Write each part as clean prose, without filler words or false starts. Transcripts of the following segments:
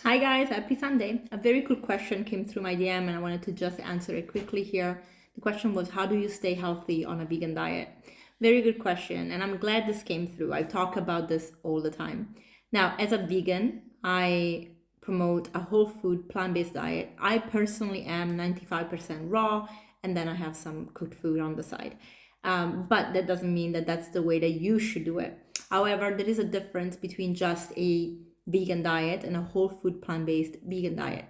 Hi guys, happy Sunday. A very cool question came through my DM and I wanted to just answer it quickly here. The question was, how do you stay healthy on a vegan diet? Very good question, and I'm glad this came through. I talk about this all the time. Now, as a vegan, I promote a whole food plant-based diet. I personally am 95% raw, and then I have some cooked food on the side. But that doesn't mean that that's the way that you should do it. However, there is a difference between just a vegan diet and a whole food plant-based vegan diet.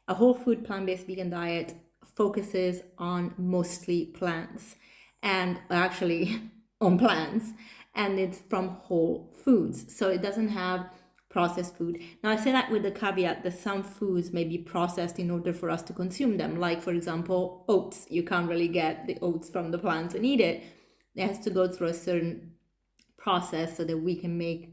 A whole food plant-based vegan diet focuses on mostly plants and actually on plants, and it's from whole foods. So it doesn't have processed food. Now I say that with the caveat that some foods may be processed in order for us to consume them. Like for example, oats. You can't really get the oats from the plants and eat it. It has to go through a certain process so that we can make,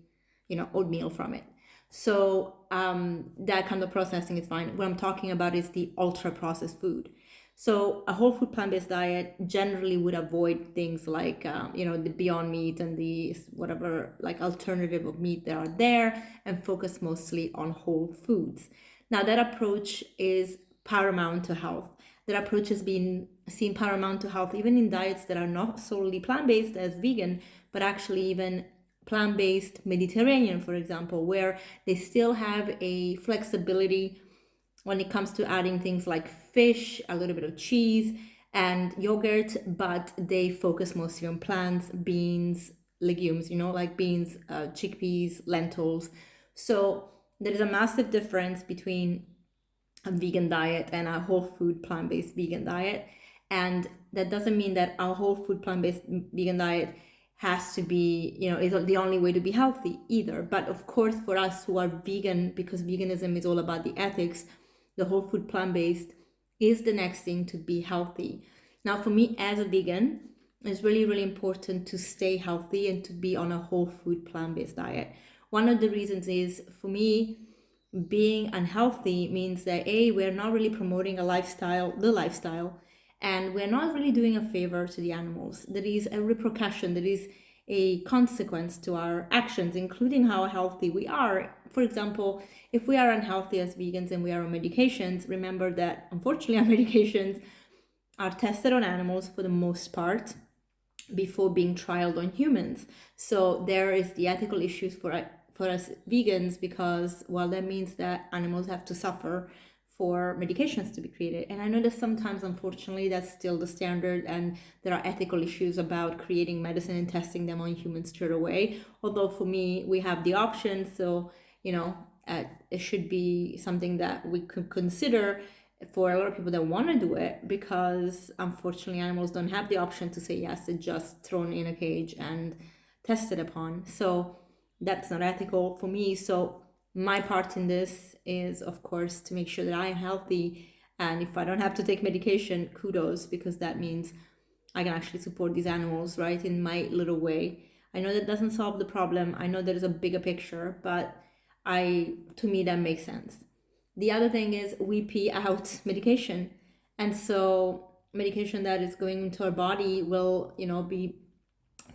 oatmeal from it. So that kind of processing is fine. What I'm talking about is the ultra processed food. So a whole food plant-based diet generally would avoid things like, the Beyond Meat and the whatever like alternative of meat that are there, and focus mostly on whole foods. Now that approach is paramount to health. That approach has been seen paramount to health even in diets that are not solely plant-based as vegan, but actually even plant-based Mediterranean, for example, where they still have a flexibility when it comes to adding things like fish, a little bit of cheese, and yogurt, but they focus mostly on plants, beans, legumes, like beans, chickpeas, lentils. So there is a massive difference between a vegan diet and a whole food plant-based vegan diet. And that doesn't mean that a whole food plant-based vegan diet has to be, is the only way to be healthy either. But of course, for us who are vegan, because veganism is all about the ethics, the whole food plant-based is the next thing to be healthy. Now, for me as a vegan, it's really, really important to stay healthy and to be on a whole food plant-based diet. One of the reasons is, for me, being unhealthy means that we're not really promoting the lifestyle, and we're not really doing a favor to the animals. There is a repercussion, there is a consequence to our actions, including how healthy we are. For example, if we are unhealthy as vegans and we are on medications, remember that unfortunately our medications are tested on animals for the most part before being trialed on humans. So there is the ethical issues for us vegans, because that means that animals have to suffer for medications to be created. And I know that sometimes, unfortunately, that's still the standard, and there are ethical issues about creating medicine and testing them on humans straight away. Although for me, we have the option, so it should be something that we could consider for a lot of people that want to do it, because unfortunately animals don't have the option to say yes. It's just thrown in a cage and tested upon. So that's not ethical for me. So my part in this is, of course, to make sure that I am healthy, and if I don't have to take medication, kudos, because that means I can actually support these animals, right, in my little way. I know that doesn't solve the problem. I know there's a bigger picture, but to me that makes sense. The other thing is we pee out medication, and so medication that is going into our body will, be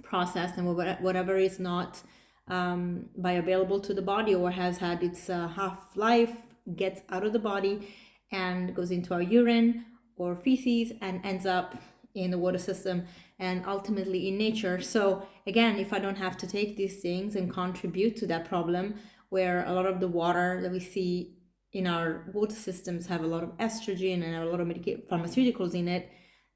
processed, and whatever is not bioavailable to the body or has had its half-life gets out of the body and goes into our urine or feces and ends up in the water system and ultimately in nature. So again, if I don't have to take these things and contribute to that problem, where a lot of the water that we see in our water systems have a lot of estrogen and a lot of pharmaceuticals in it,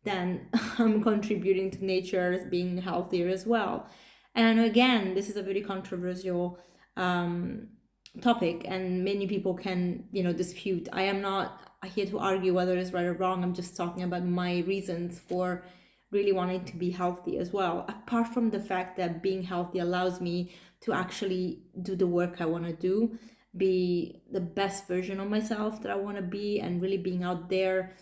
then I'm contributing to nature being healthier as well. And I know, again, this is a very controversial topic, and many people can, dispute. I am not here to argue whether it's right or wrong. I'm just talking about my reasons for really wanting to be healthy as well. Apart from the fact that being healthy allows me to actually do the work I want to do, be the best version of myself that I want to be, and really being out there,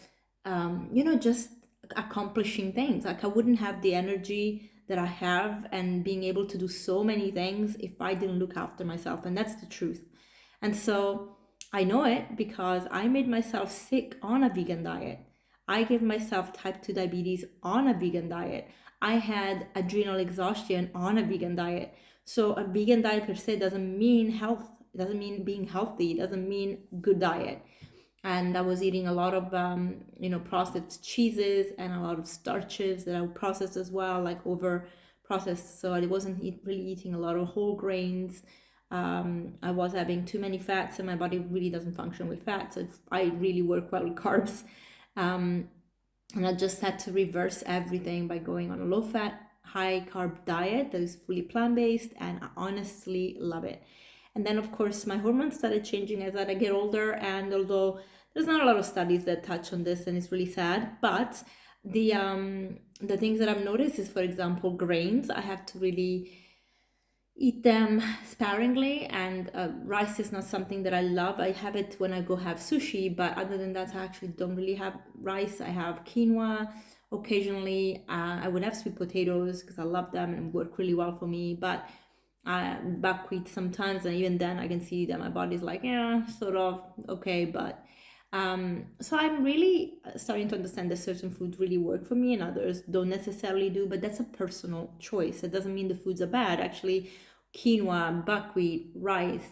just accomplishing things. Like, I wouldn't have the energy that I have and being able to do so many things if I didn't look after myself. And that's the truth. And so I know it because I made myself sick on a vegan diet. I gave myself type 2 diabetes on a vegan diet. I had adrenal exhaustion on a vegan diet. So a vegan diet per se doesn't mean health. It doesn't mean being healthy. It doesn't mean good diet. And I was eating a lot of processed cheeses and a lot of starches that are processed as well, like over processed. So I wasn't really eating a lot of whole grains. I was having too many fats, and my body really doesn't function with fat. So I really work well with carbs. And I just had to reverse everything by going on a low fat, high carb diet that is fully plant based, and I honestly love it. And then, of course, my hormones started changing as I get older. And although there's not a lot of studies that touch on this, and it's really sad, but the things that I've noticed is, for example, grains. I have to really eat them sparingly, and rice is not something that I love. I have it when I go have sushi, but other than that, I actually don't really have rice. I have quinoa occasionally. I would have sweet potatoes because I love them and work really well for me, but buckwheat sometimes, and even then I can see that my body's like, yeah, sort of okay. But so I'm really starting to understand that certain foods really work for me and others don't necessarily do, but that's a personal choice. It doesn't mean the foods are bad. Actually, quinoa, buckwheat, rice,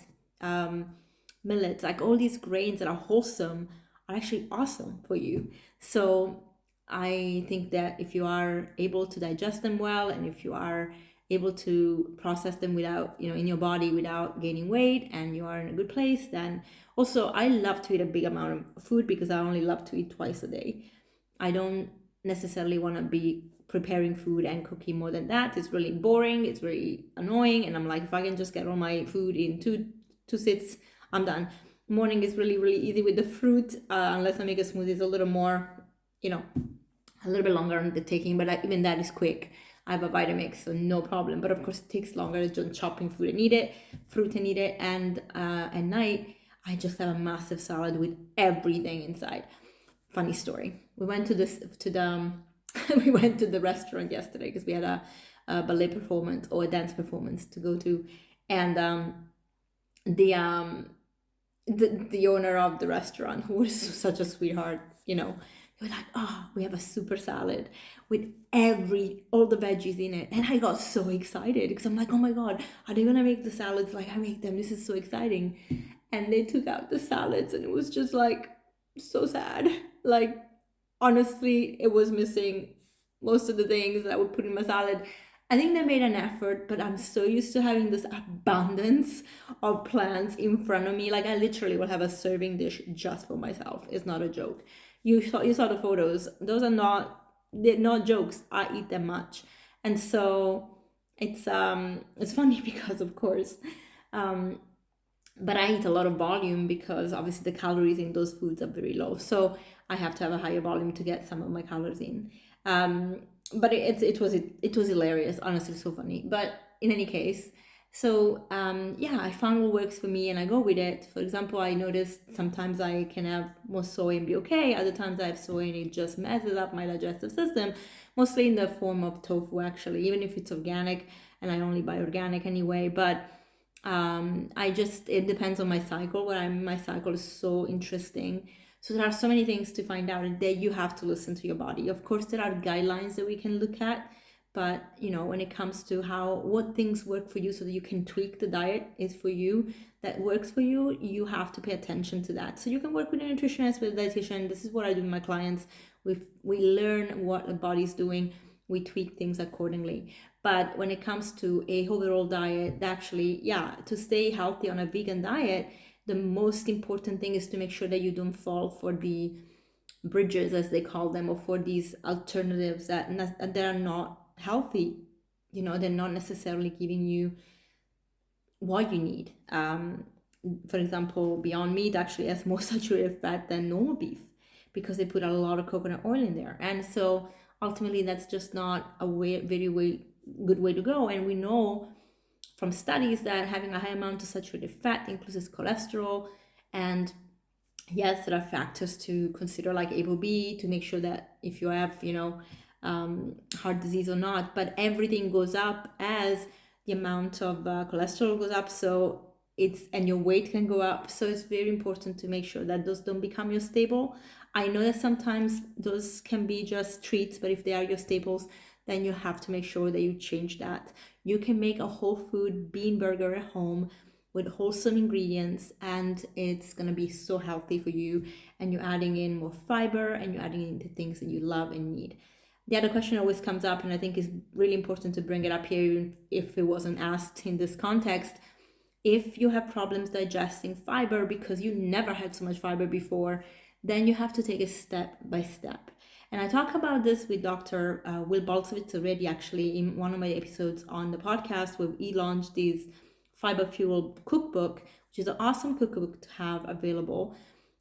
millets, like all these grains that are wholesome are actually awesome for you. So I think that if you are able to digest them well, and if you are able to process them without, in your body without gaining weight, and you are in a good place, then also I love to eat a big amount of food because I only love to eat twice a day. I don't necessarily want to be preparing food and cooking more than that. It's really boring, it's really annoying, and I'm like, if I can just get all my food in two sits, I'm done. Morning is really, really easy with the fruit, unless I make a smoothie. It's a little more, a little bit longer on the taking, but even that is quick. I have a Vitamix, so no problem. But of course, it takes longer just chopping fruit and eat it. And at night, I just have a massive salad with everything inside. Funny story. We went to we went to the restaurant yesterday because we had a ballet performance or a dance performance to go to, and the owner of the restaurant, who was such a sweetheart, he was like, oh, we have a super salad with all the veggies in it. And I got so excited because I'm like, oh my God, are they going to make the salads like I make them? This is so exciting. And they took out the salads, and it was just like so sad. Like, honestly, it was missing most of the things that I would put in my salad. I think they made an effort, but I'm so used to having this abundance of plants in front of me. Like, I literally will have a serving dish just for myself. It's not a joke. You saw the photos. They're not jokes. I eat them much. And so it's funny because, of course, but I eat a lot of volume because obviously the calories in those foods are very low. So I have to have a higher volume to get some of my calories in. But it was hilarious, honestly, so funny. But in any case, so I found what works for me and I go with it. For example, I noticed sometimes I can have more soy and be okay. Other times I have soy and it just messes up my digestive system, mostly in the form of tofu, actually, even if it's organic, and I only buy organic anyway. But it depends on my cycle. My cycle is so interesting. So there are so many things to find out, and that you have to listen to your body. Of course, there are guidelines that we can look at, but when it comes to what things work for you so that you can tweak the diet is for you, that works for you, you have to pay attention to that. So you can work with a nutritionist, with a dietitian. This is what I do with my clients. We learn what the body's doing, we tweak things accordingly. But when it comes to a overall diet, actually, to stay healthy on a vegan diet, the most important thing is to make sure that you don't fall for the bridges, as they call them, or for these alternatives that are not healthy. They're not necessarily giving you what you need. For example, Beyond Meat actually has more saturated fat than normal beef because they put a lot of coconut oil in there. And so ultimately, that's just not a very good way to go. And we know from studies that having a high amount of saturated fat increases cholesterol. And yes, there are factors to consider, like ApoB, to make sure that if you have, heart disease or not, but everything goes up as the amount of cholesterol goes up. So and your weight can go up. So it's very important to make sure that those don't become your staple. I know that sometimes those can be just treats, but if they are your staples, then you have to make sure that you change that. You can make a whole food bean burger at home with wholesome ingredients, and it's going to be so healthy for you. And you're adding in more fiber, and you're adding in the things that you love and need. The other question always comes up, and I think is really important to bring it up here if it wasn't asked in this context. If you have problems digesting fiber because you never had so much fiber before, then you have to take it step by step. And I talk about this with Dr. Will Baltzowitz already, actually, in one of my episodes on the podcast, where he launched this Fiber Fuel cookbook, which is an awesome cookbook to have available.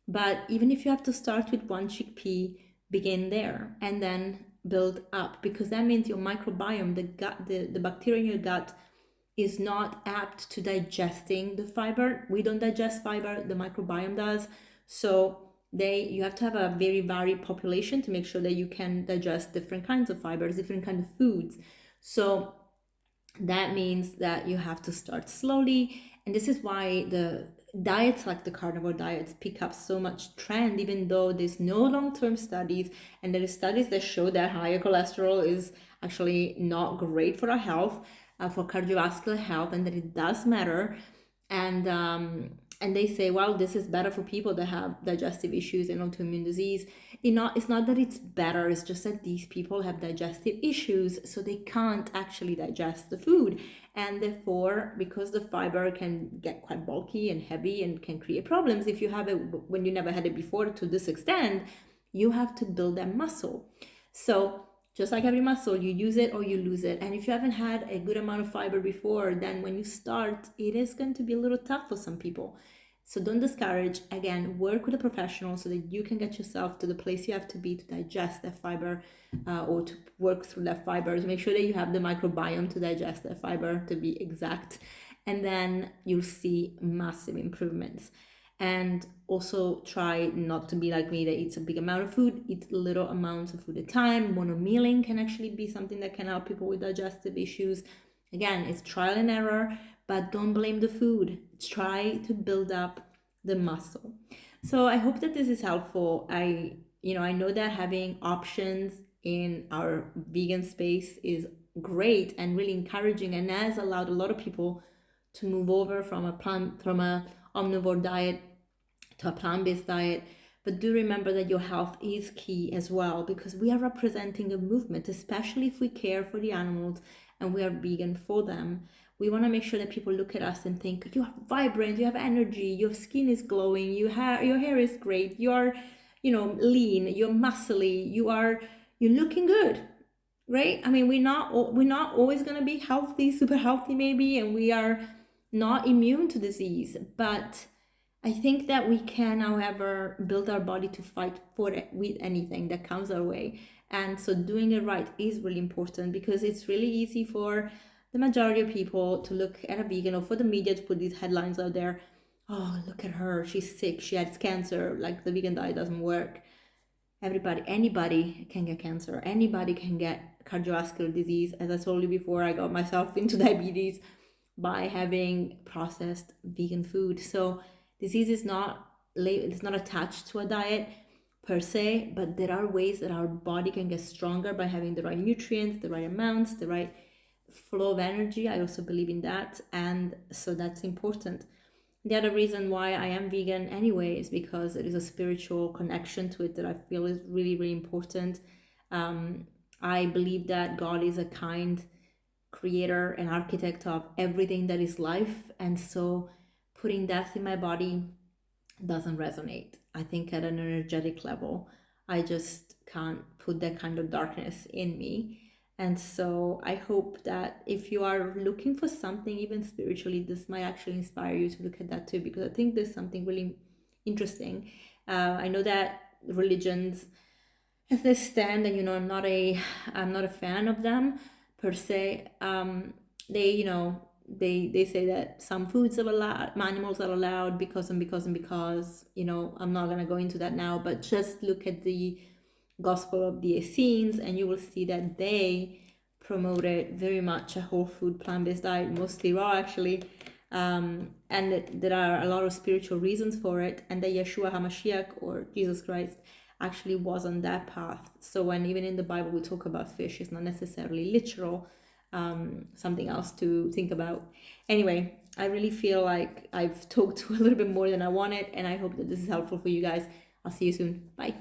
But even if you have to start with one chickpea, begin there and then build up, because that means your microbiome, the gut, the bacteria in your gut is not apt to digesting the fiber. We don't digest fiber, the microbiome does. So you have to have a very varied population to make sure that you can digest different kinds of fibers, different kinds of foods. So that means that you have to start slowly. And this is why the diets like the carnivore diets pick up so much trend, even though there's no long-term studies, and there are studies that show that higher cholesterol is actually not great for our health, for cardiovascular health, and that it does matter. And they say, well, this is better for people that have digestive issues and autoimmune disease. It's not that it's better, it's just that these people have digestive issues, so they can't actually digest the food. And therefore, because the fiber can get quite bulky and heavy and can create problems, if you have it when you never had it before to this extent, you have to build that muscle. So just like every muscle, you use it or you lose it. And if you haven't had a good amount of fiber before, then when you start, it is going to be a little tough for some people. So don't discourage. Again, work with a professional so that you can get yourself to the place you have to be to digest that fiber, or to work through that fiber, to make sure that you have the microbiome to digest that fiber, to be exact. And then you'll see massive improvements. And also try not to be like me that eats a big amount of food. Eat little amounts of food at a time. Monomealing can actually be something that can help people with digestive issues. Again, it's trial and error, but don't blame the food. Try to build up the muscle. So I hope that this is helpful. I know that having options in our vegan space is great and really encouraging, and has allowed a lot of people to move over from a omnivore diet to a plant-based diet. But do remember that your health is key as well, because we are representing a movement, especially if we care for the animals and we are vegan for them. We want to make sure that people look at us and think, you are vibrant, you have energy, your skin is glowing, your hair is great, you're lean, you're muscly, you're looking good, right? I mean, we're not always going to be healthy, super healthy maybe, and we are not immune to disease, but I think that we can, however, build our body to fight with anything that comes our way. And so doing it right is really important, because it's really easy for the majority of people to look at a vegan, or for the media to put these headlines out there. Oh, look at her, she's sick, she has cancer, like the vegan diet doesn't work. Anybody can get cancer. Anybody can get cardiovascular disease. As I told you before, I got myself into diabetes by having processed vegan food. So disease is not attached to a diet per se, but there are ways that our body can get stronger by having the right nutrients, the right amounts, the right flow of energy. I also believe in that, and so that's important. The other reason why I am vegan anyway is because there is a spiritual connection to it that I feel is really, really important. I believe that God is a kind creator and architect of everything that is life, and so putting death in my body doesn't resonate. I think at an energetic level, I just can't put that kind of darkness in me. And so I hope that if you are looking for something, even spiritually, this might actually inspire you to look at that too, because I think there's something really interesting. I know that religions, as they stand, and I'm not a fan of them per se. They say that some foods are allowed, animals are allowed because. I'm not gonna go into that now, but just look at the Gospel of the Essenes, and you will see that they promoted very much a whole food plant-based diet, mostly raw actually, and there are a lot of spiritual reasons for it, and that Yeshua HaMashiach, or Jesus Christ, actually was on that path. So when even in the Bible we talk about fish, it's not necessarily literal, something else to think about. Anyway, I really feel like I've talked a little bit more than I wanted, and I hope that this is helpful for you guys. I'll see you soon. Bye.